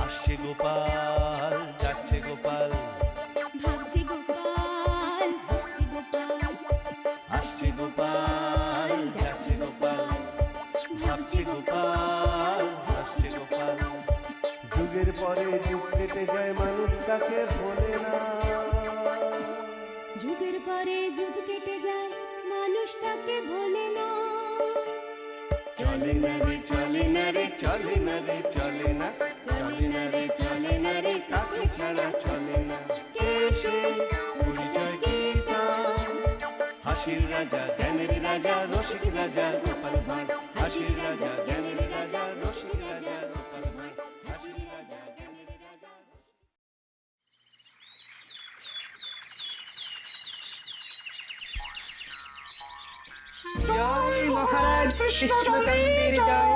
আসছে গোপাল, যাচ্ছে গোপাল, ভাবছে গোপাল, হাসছে গোপাল, আসছে গোপাল, যাচ্ছে গোপাল, ভাবছে গোপাল, হাসছে গোপাল। যুগের পরে যুগ কেটে যায়, মানুষ তাকে ভোলে না। যুগের পরে যুগ কেটে যায়, মানুষ তাকে ভোলে না। চলে না রে, চলে না রে, চলে না রে, চলে না, চলে না রে, চলে না রে, কাকে ছাড়া চলে না। কে সে পরিচয় কি তার? হাসির রাজা, জ্ঞানের রাজা, রসিক রাজা গোপাল ভাঁড়। হাসির রাজা, জ্ঞানের রাজা, রসিক রাজা গোপাল ভাঁড়। হাসির রাজা, জ্ঞানের রাজা। জয় মহারাজ কৃষ্ণচন্দ্রের জয়।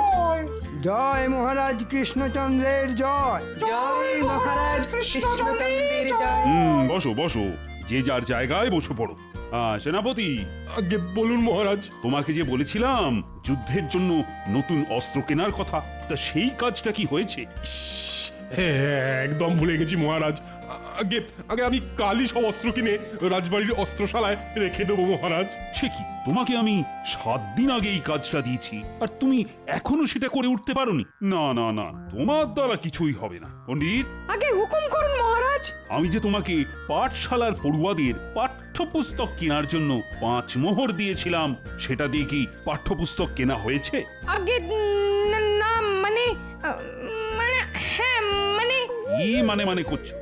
জয় মহারাজ কৃষ্ণচন্দ্রের জয়। জয় মহারাজ কৃষ্ণচন্দ্রের জয়। বসো বসো, যে যার জায়গায় বসে পড়ো। সেনাপতি, আগে বলুন মহারাজ। তোমাকে যে বলেছিলাম যুদ্ধের জন্য নতুন অস্ত্র কেনার কথা, তা সেই কাজটা কি হয়েছে? হ্যাঁ, একদম ভুলে গেছি মহারাজ। আগে আগে আমি কালই সব অস্ত্র কিনে রাজবাড়ির অস্ত্রশালায় রেখে দেবো মহারাজ। সে কি, তোমাকে আমি 7 দিন আগে এই কাজটা দিয়েছি আর তুমি এখনো সেটা করে উঠতে পারোনি? না না না, তোমার দ্বারা কিছুই হবে না। পণ্ডিত, আগে হুকুম করুন মহারাজ। আমি যে তোমাকে পাঠশালার পড়ুয়াদের পাঠ্যপুস্তক কেনার জন্য 5 মোহর দিয়েছিলাম, সেটা দিয়ে কি পাঠ্যপুস্তক কেনা হয়েছে? আগে না মানে মানে হ্যাঁ মানে কি মানে মানে করছো?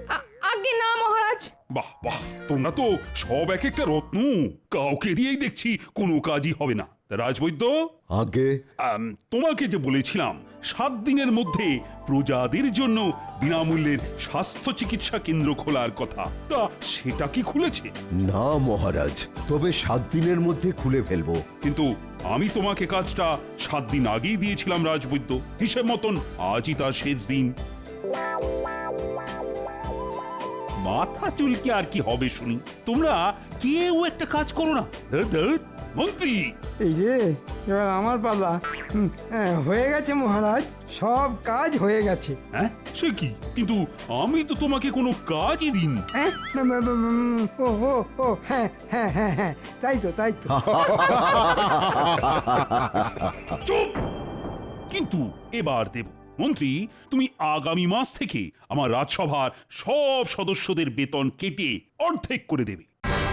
আগে না মহারাজ। বাহ বাহ, তোমরা তো সব এক একটা রত্ন, কাউকে দিয়েই দেখছি কোনো কাজই হবে না। তা রাজবৈদ্য, আগে তোমাকে যে বলেছিলাম 7 দিনের মধ্যে প্রজাদের জন্য বিনামূল্যের স্বাস্থ্য চিকিৎসা কেন্দ্র খোলার কথা, তা সেটা কি খুলেছে? না মহারাজ, তবে 7 দিনের মধ্যে খুলে ফেলবো। কিন্তু আমি তোমাকে কাজটা 7 দিন আগেই দিয়েছিলাম রাজবৈদ্য, হিসেব মতন আজই তার শেষ দিন। মাথা চুলকে আর কি হবে শুনি, তোমরা কেউ একটা কাজ করো না। মন্ত্রী, এই রে, এবার আমার পালা। হয়ে গেছে মহারাজ, সব কাজ হয়ে গেছে। হ্যাঁ সে কি, কিন্তু আমি তো তোমাকে কোনো কাজই দিইনি। ও ও ও হ্যাঁ হ্যাঁ হ্যাঁ হ্যাঁ, তাই তো তাই তো। চুপ! কিন্তু এবার দেব। মন্ত্রী, তুমি আগামী মাস থেকে আমার রাজসভার সব সদস্যদের বেতন কেটে অর্ধেক করে দেবে।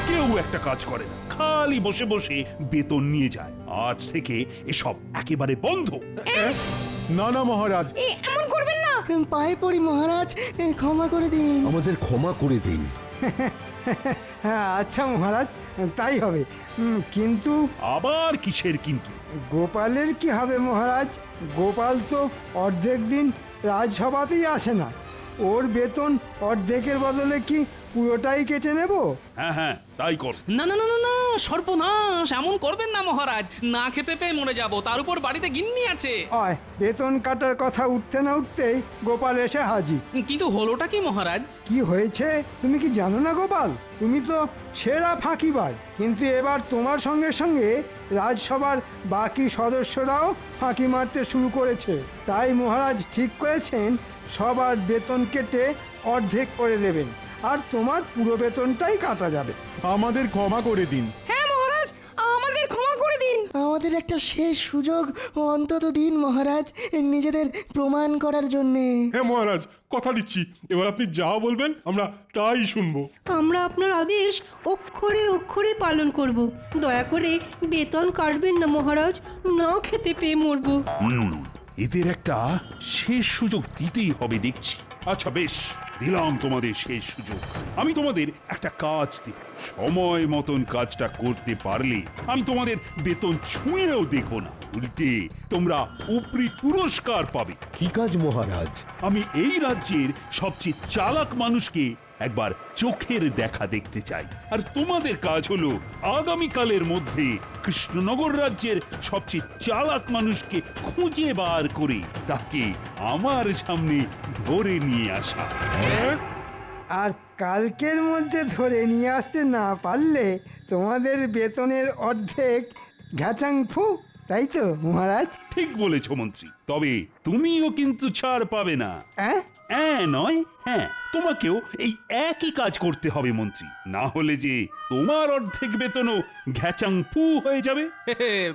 কেউ একটা কাজ করে না, খালি বসে বসে বেতন নিয়ে যায়। আজ থেকে এসব একেবারে বন্ধ। না না মহারাজ, এমন করবেন না। পায়ে পড়ি মহারাজ, ক্ষমা করে দিন। আমাদের ক্ষমা করে দিন। হ্যাঁ আচ্ছা মহারাজ, তাই হবে। কিন্তু আবার কিসের কিন্তু? গোপালের কি হবে মহারাজ? গোপাল তো অর্ধেক দিন রাজসভাতেই আসে না। ওর বেতন অর্ধেকের বদলে কি পুরোটাই কেটে নেব? হ্যাঁ হ্যাঁ, তাই কর। না না না না না, সর্বনাশ, এমন করবেন না মহারাজ, না খেতে পেয়ে মরে যাব, তার উপর বাড়িতে গিন্নি আছে। অয়, বেতন কাটার কথা উঠতে না উঠতেই গোপাল এসে হাজির। কিন্তু হলোটা কি মহারাজ? কি হয়েছে তুমি কি জানো না গোপাল? তুমি তো সেরা ফাঁকিবাজ, কিন্তু এবার তোমার সঙ্গে সঙ্গে রাজসভার বাকি সদস্যরাও ফাঁকি মারতে শুরু করেছে। তাই মহারাজ ঠিক করেছেন সবার বেতন কেটে অর্ধেক করে দেবেন, আর তোমার পুরো বেতনটাই কাটা যাবে। আমাদের ক্ষমা করে দিন। হ্যাঁ মহারাজ, আমাদের ক্ষমা করে দিন। আমাদের একটা শেষ সুযোগ অন্তত দিন মহারাজ, নিজেদের প্রমাণ করার জন্যে। হ্যাঁ মহারাজ, কথা দিচ্ছি, এবার আপনি যা বলবেন আমরা তাই শুনবো। আমরা আপনার আদেশ অক্ষরে অক্ষরে পালন করব। দয়া করে বেতন কাটবেন না মহারাজ, না খেতে পেয়ে মরবো। এদের একটা শেষ সুযোগ দিতেই হবে দেখছি। আচ্ছা বেশ, দিলাম তোমাদের শেষ সুযোগ। আমি তোমাদের একটা কাজ দেব, সময় মতন কাজটা করতে পারলে আমি তোমাদের বেতন ছুঁয়েও দেখো না, উল্টে তোমরা উপরি পুরস্কার পাবে। কি কাজ মহারাজ? আমি এই রাজ্যের সবচেয়ে চালাক মানুষকে একবার চোখের দেখা দেখতে চাই, আর তোমাদের কাজ হলো আগামীকালের মধ্যে কৃষ্ণনগর রাজ্যের সবচেয়ে চালাক মানুষকে খুঁজে বার করে তাকে আমার সামনে ধরে নিয়ে আসা। আর কালকের মধ্যে ধরে নিয়ে আসতে না পারলে তোমাদের বেতনের অর্ধেক ঘ্যাচাং ফু তাই তো মহারাজ? ঠিক বলেছ মন্ত্রী, তবে তুমিও কিন্তু ছাড় পাবে না। নয়, হ্যাঁ, তোমাকেও এই একই কাজ করতে হবে মন্ত্রী, না হলে যে তোমার অর্ধেক বেতনও ঘ্যাচাং ফু হয়ে যাবে।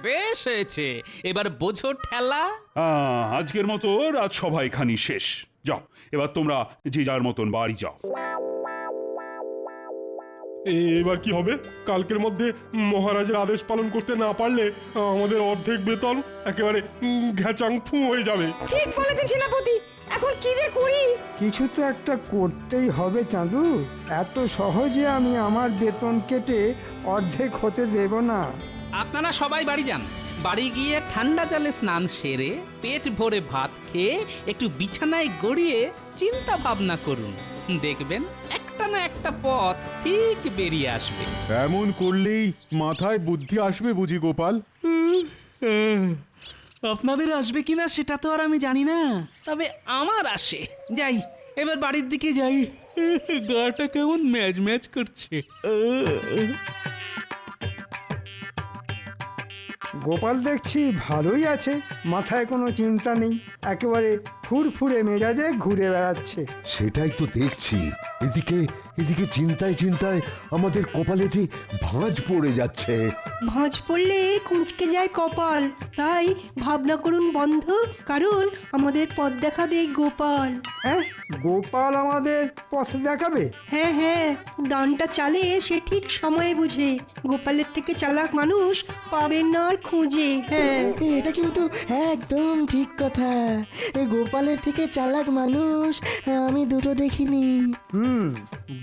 বেশ হয়েছে, এবার বোঝো ঠেলা। আজকের মতো রাজসভা এখানি শেষ। যাও, এবার তোমরা যে যার মতন বাড়ি যাও। এবার কি হবে? কালকের মধ্যে মহারাজের আদেশ পালন করতে না পারলে আমাদের অর্ধেক বেতন একেবারে ঘ্যাচাং ফু হয়ে যাবে। ঠিক বলেছেন সেনাপতি, এখন কি যে করি? কিছু তো একটা করতেই হবে চাঁদু, এত সহজে আমি আমার বেতন কেটে অর্ধেক হতে দেব না। আপনারা সবাই বাড়ি যান, বাড়ি গিয়ে ঠান্ডা জলে স্নান সেরে পেট ভরে ভাত খেয়ে একটু বিছানায় গড়িয়ে চিন্তা ভাবনা করুন, দেখবেন একটা না একটা পথ ঠিক বেরিয়ে আসবে। এমন করলেই মাথায় বুদ্ধি আসবে বুঝি গোপাল? আপনাদের আসবে কিনা সেটা তো আর আমি জানি না, তবে আমার আসে। যাই, এবার বাড়ির দিকে যাই, গাটা কেমন ম্যাজ ম্যাজ করছে। গোপাল দেখছি ভালোই আছে, মাথায় কোনো চিন্তা নেই, একেবারে ফুরফুরে মেজাজে ঘুরে বেড়াচ্ছে। সেটাই তো দেখছি। এদিকে এদিকে চিন্তায় চিন্তায় আমাদের কপালে যে ভাঁজ পড়ে যাচ্ছে। ভাঁজ পড়লে কুঁচকে যায় কপাল, তাই ভাবনা করুন বন্ধ, কারণ আমাদের পথ দেখাবে এই গোপাল। গোপাল আমাদের পথ দেখাবে? হ্যাঁ হ্যাঁ, দানটা চালে সে ঠিক সময়ে বুঝে। গোপালের থেকে চালাক মানুষ পাবেন না আর খুঁজে। হ্যাঁ, এটা কিন্তু একদম ঠিক কথা। গোপালের থেকে চালাক মানুষ আমি দুটো দেখিনি।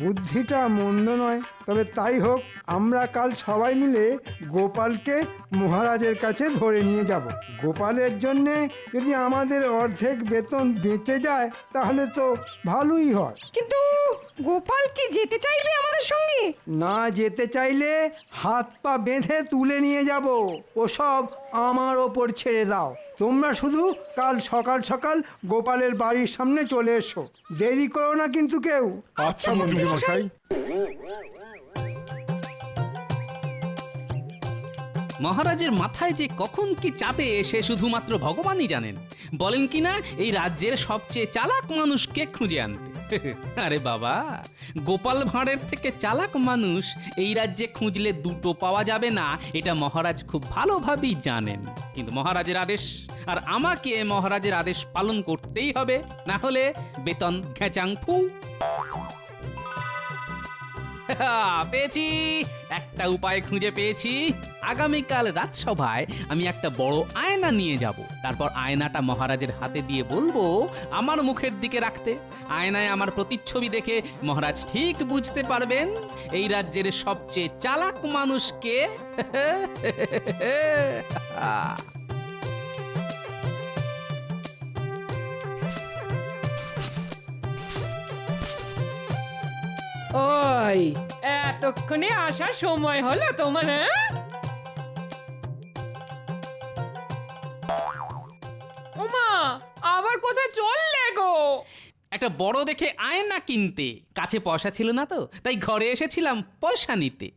বুদ্ধিটা মন্দ নয়, তবে তাই হোক, আমরা কাল সবাই মিলে গোপালকে মহারাজের কাছে ধরে নিয়ে যাব। গোপালের জন্যে যদি আমাদের অর্ধেক বেতন বেঁচে যায় তাহলে তো ভালোই হয়। কিন্তু গোপাল কি যেতে চাইবে আমাদের সঙ্গে? না যেতে চাইলে হাত পা বেঁধে তুলে নিয়ে যাব, ওসব আমার ওপর ছেড়ে দাও। তোমরা শুধু কাল সকাল সকাল গোপালের বাড়ির সামনে চলে এসো, দেরি করো না কিন্তু কেউ। আচ্ছা মন্ত্রী মশাই। মহারাজের মাথায় যে কখন কি চাপে সে শুধুমাত্র ভগবানই জানেন। বলেন কিনা এই রাজ্যের সবচেয়ে চালাক মানুষকে খুঁজে আনতে। আরে বাবা, গোপাল ভাঁড়ের থেকে চালাক মানুষ এই রাজ্যে খুঁজলে দুটো পাওয়া যাবে না, এটা মহারাজ খুব ভালোভাবেই জানেন। কিন্তু মহারাজের আদেশ, আর আমাকে মহারাজের আদেশ পালন করতেই হবে, না হলে বেতন ঘ্যাচাং ফু। পেয়েছি, একটা উপায় খুঁজে পেয়েছি। আগামীকাল রাজসভায় আমি একটা বড় আয়না নিয়ে যাব, তারপর আয়নাটা মহারাজের হাতে দিয়ে বলবো আমার মুখের দিকে রাখতে। আয়নায় আমার প্রতিচ্ছবি দেখে মহারাজ ঠিক বুঝতে পারবেন এই রাজ্যের সবচেয়ে চালাক মানুষকে। ওই এতক্ষণে আসার সময় হলো তোমার? ওমা, আবার কোথায় চললে গো? একটা বড় দেখে আয়না কিনতে, কাছে পয়সা ছিল না তো, তাই ঘরে এসেছিলাম পয়সা নিতে।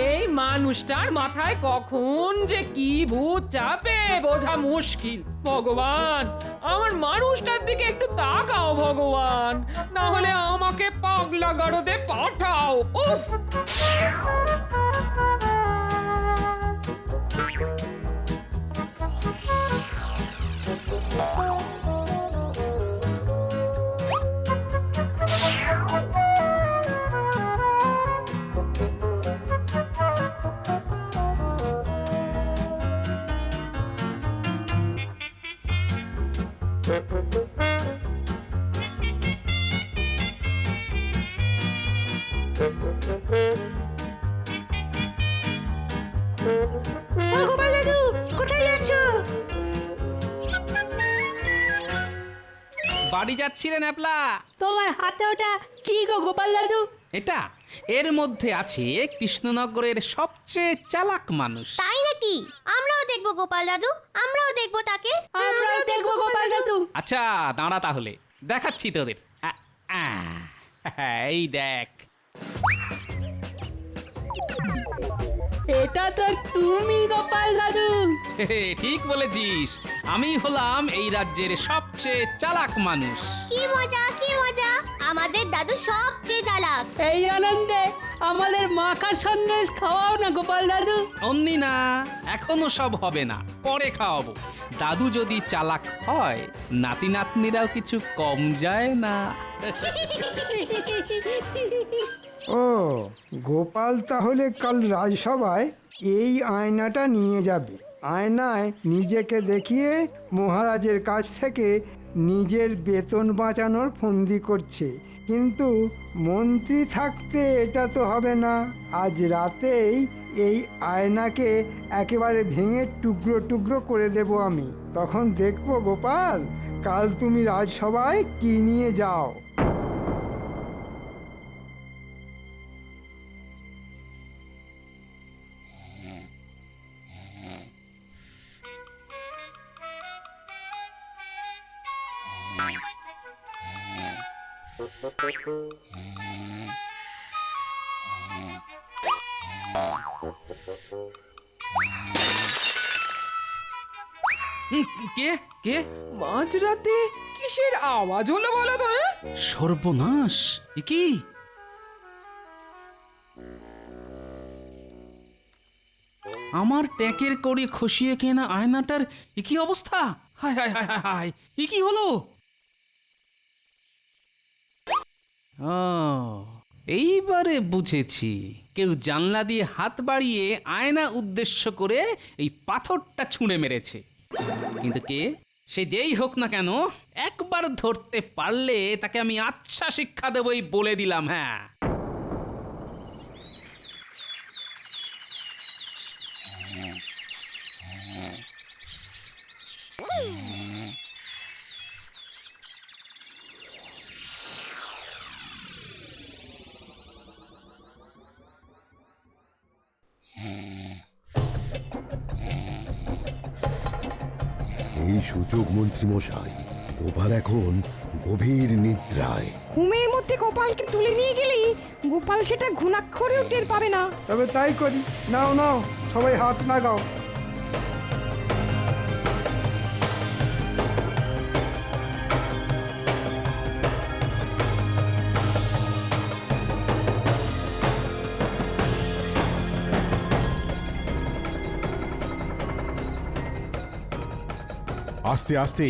এই মানুষটার মাথায় কখন যে কি ভূত চাপে বোঝা মুশকিল। ভগবান, আমার মানুষটার দিকে একটু তাকাও ভগবান, না হলে আমাকে পাগলা গারদে পাঠাও। উফ! গোপাল দাদু, কোথায় যাচ্ছ? বাড়ি যাচ্ছিলেন ন্যাপলা? তোমার হাতে ওটা কি গো গোপাল দাদু? এটা এর মধ্যে আছে কৃষ্ণনগরের সবচেয়ে চালাক মানুষ। তাই নাকি? আমরাও দেখবো গোপাল দাদু, আমরাও দেখবো তাকে। আমরাও দেখবো গোপাল দাদু। আচ্ছা দাঁড়া, তাহলে দেখাচ্ছি তোদের। এই দেখ। এটা তো তুমি গোপাল দাদু। ঠিক বলেছিস, আমি হলাম এই রাজ্যের সবচেয়ে চালাক মানুষ। কি মজা কি মজা, আমাদের দাদু সবচেয়ে চালাক। এই আনন্দে আমাদের মাখা সন্দেশ খাওয়াও না গোপাল দাদু। অমনি না, এখনো সব হবে না, পরে খাওয়াবো। দাদু যদি চালাক হয়, নাতি নাতনিরাও কিছু কম যায় না। ও গোপাল তাহলে কাল রাজসভায় এই আয়নাটা নিয়ে যাবে। আয়নায় নিজেকে দেখিয়ে মহারাজের কাছ থেকে নিজের বেতন বাঁচানোর ফন্দি করছে। কিন্তু মন্ত্রী থাকতে এটা তো হবে না। আজ রাতেই এই আয়নাকে একেবারে ভেঙে টুকরো টুকরো করে দেব আমি। তখন দেখবো গোপাল, কাল তুমি রাজসভায় কি নিয়ে যাও। কে কে? মাঝরাতে কিসের আওয়াজ হলো বলো তো? সর্বনাশ! এ কি? আমার ট্যাঁকের কড়ি খসিয়ে কেনা আয়নাটার এ কি অবস্থা? হায় হায় হায় হায় হায়, এ কি হলো? ও, এইবারে বুঝেছি, কেউ জানলা দিয়ে হাত বাড়িয়ে আয়না উদ্দেশ্য করে এই পাথরটা ছুঁড়ে মেরেছে। কিন্তু কে? সে যেই হোক না কেন, একবার ধরতে পারলে তাকে আমি আচ্ছা শিক্ষা দেবই বলে দিলাম। হ্যাঁ, এই সুযোগ মন্ত্রী মশাই, গোপাল এখন গভীর নিদ্রায়। ঘুমের মধ্যে গোপালকে তুলে নিয়ে গেলেই গোপাল সেটা ঘুণাক্ষরেও টের পাবে না। তবে তাই করি। নাও নাও, সবাই হাত লাগাও। আস্তে আস্তে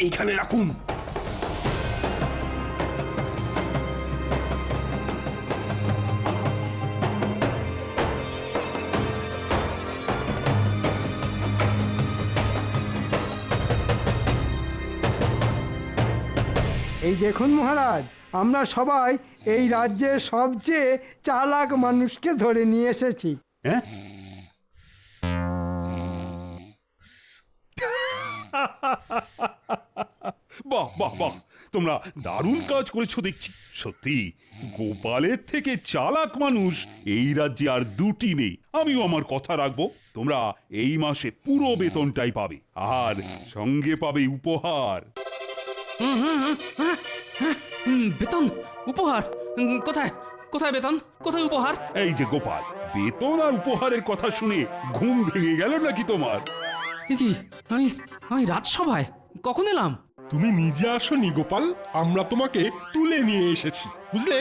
এইখানে রাখুন। এই দেখুন মহারাজ, আমরা সবাই এই রাজ্যের সবচেয়ে চালাক মানুষকে ধরে নিয়ে এসেছি। হ্যাঁ? বাহ বাহ বাহ, তোমরা দারুণ কাজ করেছো দেখছি। সত্যি গোপালের থেকে চালাক মানুষ এই রাজ্যে আর দুটি নেই। আমিও আমার কথা রাখবো। তোমরা এই মাসে পুরো বেতনটাই পাবে, আর সঙ্গে পাবে উপহার। বেতন? উপহার? কোথায় কোথায় বেতন, কোথায় উপহার? এই যে গোপাল, বেতন আর উপহারের কথা শুনে ঘুম ভেঙে গেল নাকি তোমার? কি আমি আমি রাজসভায় কখন এলাম? তুমি নিজে আসনি গোপাল, আমরা তোমাকে তুলে নিয়ে এসেছি, বুঝলে?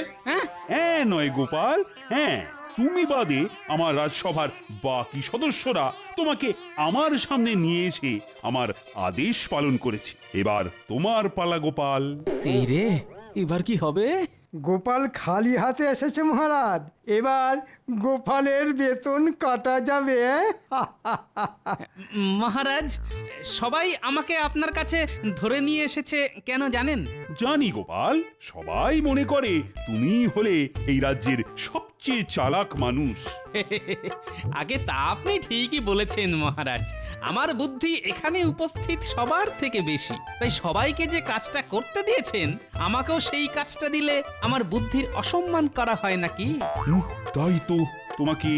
হ্যাঁ নয় গোপাল, হ্যাঁ, তুমি বাদে আমার রাজসভার বাকি সদস্যরা তোমাকে আমার সামনে নিয়ে এসে আমার আদেশ পালন করেছে। এবার তোমার পালা গোপাল। এই রে, এবার কি হবে? গোপাল খালি হাতে এসেছে মহারাজ, এবার গোপালের বেতন কাটা যাবে। মহারাজ, সবাই আমাকে আপনার কাছে ধরে নিয়ে এসেছে কেন জানেন? জানি গোপাল, সবাই মনে করে তুমি হলে এই রাজ্যের সবচেয়ে চালাক মানুষ। আগে তা আপনি ঠিকই বলেছেন মহারাজ, আমার বুদ্ধি এখানে উপস্থিত সবার থেকে বেশি। তাই সবাইকে যে কাজটা করতে দিয়েছেন, আমাকেও সেই কাজটা দিলে আমার বুদ্ধির অসম্মান করা হয় নাকি? তাই তো, তোমাকে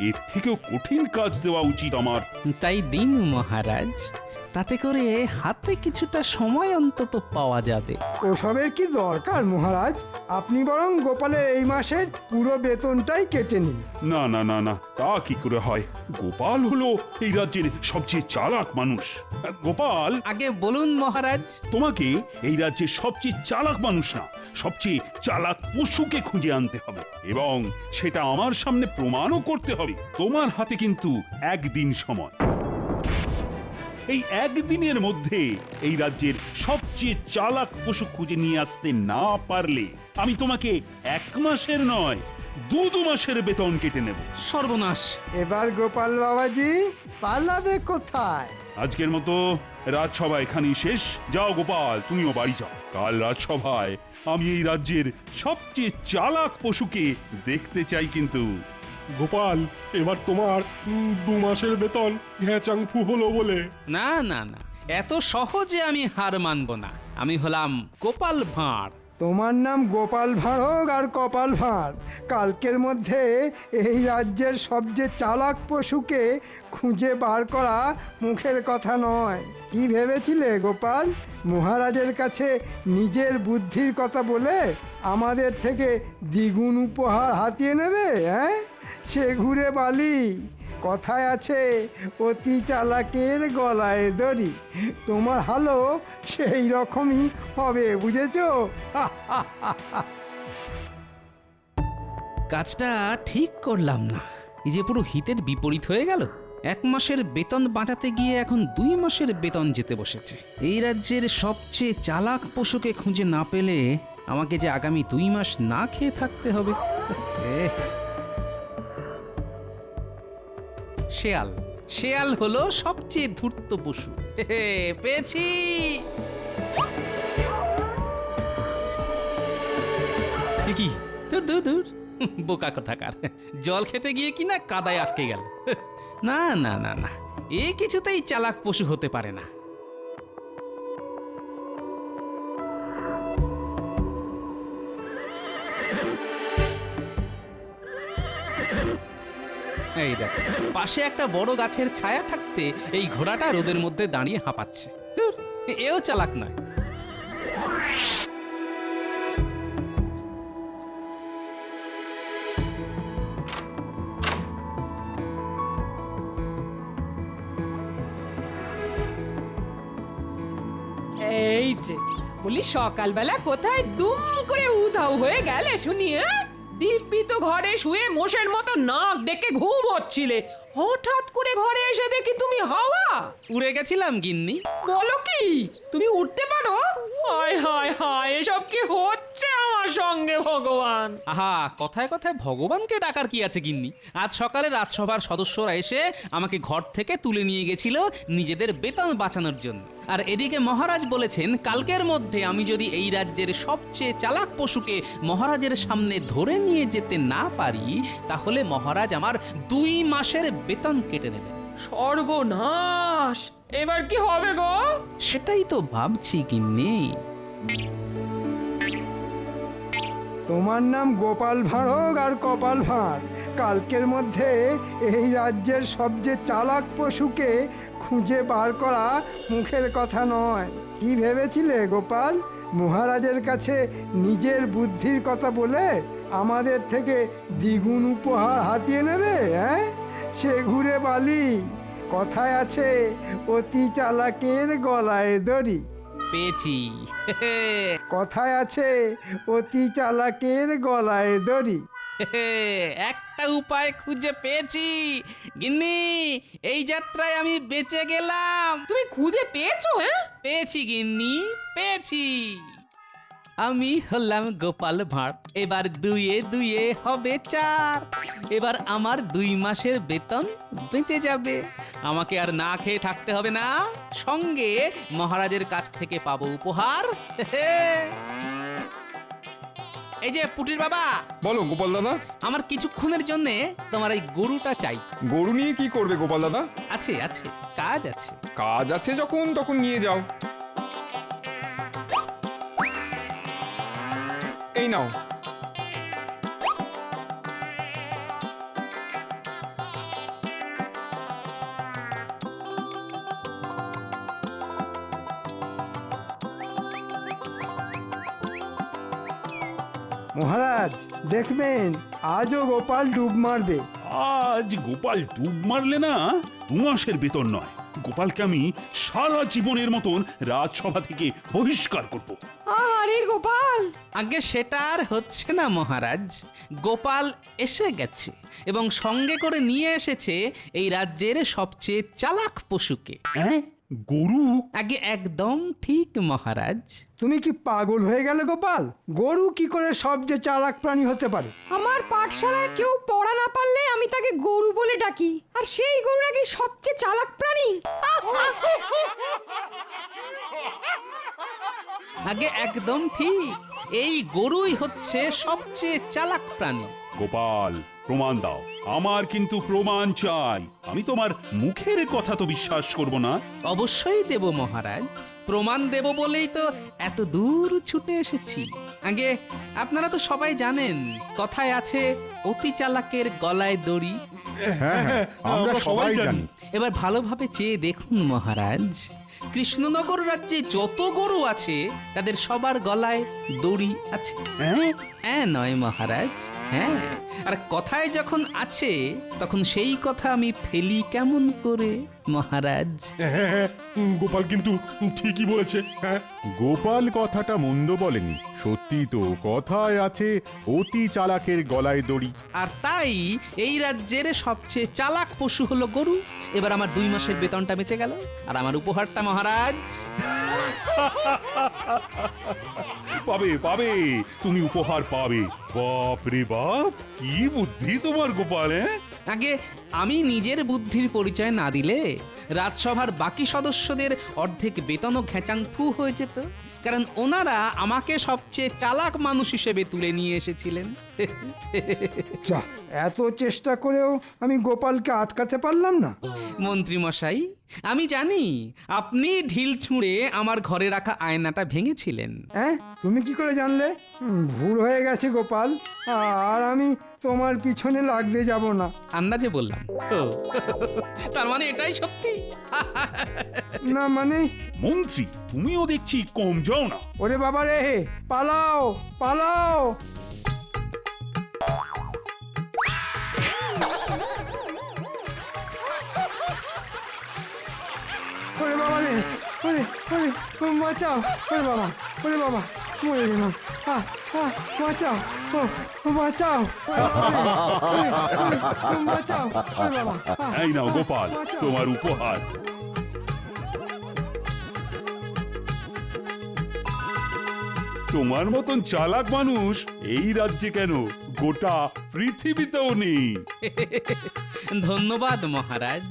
এর থেকেও কঠিন কাজ দেওয়া উচিত আমার। তাই দিন মহারাজ, তাতে করে হাতে কিছুটা সময় অন্তত পাওয়া যাবে। ওসবের কি দরকার মহারাজ? আপনি বরং গোপালের এই মাসের পুরো বেতনটাই কেটে নিন। না না না না, তা কি করে হয়? গোপাল হলো এই রাজ্যের সবচেয়ে চালাক মানুষ। গোপাল, আগে বলুন মহারাজ। তোমাকে এই রাজ্যের সবচেয়ে চালাক মানুষ না, সবচেয়ে চালাক পশুকে খুঁজে আনতে হবে এবং সেটা আমার সামনে প্রমাণও করতে হবে। তোমার হাতে কিন্তু একদিন সময়। এই একদিনের মধ্যে এই রাজ্যের সবচেয়ে চালাক পশু খুঁজে নিয়ে আসতে না পারলে আমি তোমাকে 1 মাসের নয় 2 মাসের বেতন কেটে নেব। সর্বনাশ! এবার গোপাল বাবাজি পালাবে কোথায়? আজকের মতো রাজসভা এখানেই শেষ। যাও গোপাল, তুমিও বাড়ি যাও। কাল রাজসভায় আমি এই রাজ্যের সবচেয়ে চালাক পশুকে দেখতে চাই কিন্তু। গোপাল, এবার তোমার 2 মাসের বেতন ঘ্যাচাং ফু হলো বলে। না না না, এত সহজে আমি হার মানব না। আমি হলাম গোপাল ভাঁড়। তোমার নাম গোপাল ভাঁড় হোক আর কপাল ভাঁড়, কালকের মধ্যে এই রাজ্যের সবচেয়ে চালাক পশুকে খুঁজে বার করা মুখের কথা নয়। কি ভেবেছিলে গোপাল? মহারাজের কাছে নিজের বুদ্ধির কথা বলে আমাদের থেকে দ্বিগুণ উপহার হাতিয়ে নেবে? হ্যাঁ, সে ঘুরে বালি। কথায় আছে, অতি চালাকের গলায় দড়ি। তোমার হালও সেই রকমই হবে, বুঝেছো? কাজটা ঠিক করলাম না। এই যে পুরো হিতের বিপরীত হয়ে গেল। 1 মাসের বেতন বাঁচাতে গিয়ে এখন 2 মাসের বেতন যেতে বসেছে। এই রাজ্যের সবচেয়ে চালাক পশুকে খুঁজে না পেলে আমাকে যে আগামী 2 মাস না খেয়ে থাকতে হবে। শেয়াল। শেয়াল হলো সবচেয়ে ধূর্ত পশু। পেয়েছি। কি? দূর দূর দূর, বোকা কোথাকার। জল খেতে গিয়ে কিনা কাদায় আটকে গেল। না না না না, এ কিছুতেই চালাক পশু হতে পারে না। এই দেখ, পাশে একটা বড় গাছের ছায়া থাকতে এই ঘোড়াটা রোদের মধ্যে দাঁড়িয়ে হাঁপাচ্ছে। ধুর, এও চালাক নয়। এই যে বলি, সকালবেলা কোথায় দুম করে উধাও হয়ে গেলে শুনি? দিব্যি তো ঘরে শুয়ে মোষের মতো নাক ডেকে ঘুম হচ্ছিলে, হঠাৎ করে ঘরে এসে দেখি তুমি হাওয়া। উড়ে গেছিলাম গিন্নি। বলো কি, তুমি উঠতে পারো? হায় হায় হায়, এসব কি হচ্ছে আমার সঙ্গে ভগবান? আহা, কথায় কথায় ভগবানকে ডাকার কি আছে গিন্নি? আজ সকালে রাজসভার সদস্যরা এসে আমাকে ঘর থেকে তুলে নিয়ে গেছিল নিজেদের বেতন বাঁচানোর জন্য। আর এদিকে মহারাজ বলেছেন, কালকের মধ্যে আমি যদি এই রাজ্যের সবচেয়ে চালাক পশুকে মহারাজের সামনে ধরে নিয়ে যেতে না পারি, তাহলে মহারাজ আমার 2 মাসের বেতন কেটে নেবেন। সর্বনাশ! এবার কি হবে গো? সেটাই তো ভাবছি গিন্নি। তোমার নাম গোপাল ভাঁড় হোক আর কপাল ভাঁড়, কালকের মধ্যে এই রাজ্যের সবচেয়ে চালাক পশুকে খুঁজে বার করা মুখের কথা নয়। কি ভেবেছিলে গোপাল? মহারাজের কাছে নিজের বুদ্ধির কথা বলে আমাদের থেকে দ্বিগুণ উপহার হাতিয়ে নেবে? হ্যাঁ, সে ঘুরে বালি। কথায় আছে, অতি চালাকের গলায় দড়ি। পেয়েছি। কথায় আছে, অতি চালাকের গলায় দড়ি। একটা উপায় খুঁজে পেয়েছি গিন্নি, এই যাত্রায় আমি বেঁচে গেলাম। তুমি খুঁজে পেয়েছো? পেয়েছি গিন্নি, পেয়েছি। আমি হলাম গোপাল ভাঁড়। এবার 2 2 হবে 4। এবার আমার 2 মাসের বেতন বেঁচে যাবে। আমাকে আর না খেয়ে থাকতে হবে না, সঙ্গে মহারাজের কাছ থেকে পাবো উপহার। এই যে পুটির বাবা। বলো গোপাল দাদা। আমার কিছুক্ষণের জন্য তোমার এই গরুটা চাই। গরু নিয়ে কি করবে গোপাল দাদা? আছে আছে, কাজ আছে। কাজ আছে যখন, তখন নিয়ে যাও। এই নাও। মহারাজ দেখবেন আজও গোপাল ডুব মারবে। আজ গোপাল ডুব মারলে না 2 মাসের বেতন নয়, গোপালকে আমি সারা জীবনের মতন রাজসভা থেকে বহিষ্কার করব। আরে গোপাল, আগে সেটা আর হচ্ছে না মহারাজ। গোপাল এসে গেছে এবং সঙ্গে করে নিয়ে এসেছে এই রাজ্যের সবচেয়ে চালাক পশুকে। হ্যাঁ, গরু? আগে একদম ঠিক মহারাজ। তুমি কি পাগল হয়ে গেলে গোপাল? গরু কি করে সবচেয়ে চালাক প্রাণী হতে পারে? আমার পাঠশালায় কেউ পড়া না পারলে আমি তাকে গরু বলে ডাকি, আর সেই গরু নাকি সবচেয়ে চালাক প্রাণী। আগে একদম ঠিক, এই গরুই হচ্ছে সবচেয়ে চালাক প্রাণী। গোপাল, প্রমাণ দাও। আমার কিন্তু প্রমাণ চাই। আমি তোমার মুখের কথা তো বিশ্বাস করব না। অবশ্যই দেব মহারাজ, প্রমাণ দেব বলেই তো এত দূর ছুটে এসেছি। আগে আপনারা তো সবাই জানেন, কথায় আছে অতি চালাকের গলায় দড়ি। হ্যাঁ, আমরা সবাই জানি। এবার ভালোভাবে চেয়ে দেখুন মহারাজ, কৃষ্ণনগর রাজ্যে যত গরু আছে তাদের সবার গলায় দড়ি আছে। হ্যাঁ নয় মহারাজ, হ্যাঁ। আর কথায় যখন আছে তখন সেই কথা আমি ফেলি কেমন করে মহারাজ? হ্যাঁ, গোপাল কিন্তু ঠিকই বলেছে। হ্যাঁ, গোপাল কথাটা মন্দ বলেনি, সত্যি তো কথায় আছে অতি চালাকের গলায় দড়ি। আর তাই এই রাজ্যের সবচেয়ে চালাক পশু হলো গরু। এবার আমার 2 মাসের বেতনটা বেঁচে গেল, আর আমার উপহারটা মহারাজ। পাবে পাবে, তুমি উপহার পাবে। বাপ রে বাপ, কি বুদ্ধি তোমার গোপাল! আগে আমি নিজের বুদ্ধির পরিচয় না দিলে রাজসভার বাকি সদস্যদের অর্ধেক বেতনও ঘেঁচাংফু হয়ে যেত, কারণ ওনারা আমাকে সবচেয়ে চালাক মানুষ হিসেবে তুলে নিয়ে এসেছিলেন। যা, এত চেষ্টা করেও আমি গোপালকে আটকাতে পারলাম না। মন্ত্রী মশাই, আমি জানি আপনি ঢিল ছুঁড়ে আমার ঘরে রাখা আয়নাটা ভেঙেছিলেন। হ্যাঁ, তুমি কি করে জানলে? ভুল হয়ে গেছে গোপাল, আর আমি তোমার পিছনে লাগতে যাব না। আন্দাজে বললাম। ও, তার মানে এটাই সত্যি? না মানে? মন্ত্রী, তুমিও দেখছি কম যাও না। ওরে বাবা রে, পালাও পালাও! ওরে বাবা রে, ওরে ওরে, বাঁচাও! ওরে বাবা, ওরে বাবা, মরে গেলাম। বাঁচাও, ও বাঁচাও! বাঁচাও, ওরে বাবা! এই নাও গোপাল, তোমার উপহার। তোমার মতন চালাক মানুষ এই রাজ্যে কেন, গোটা পৃথিবীতেও নেই। ধন্যবাদ মহারাজ।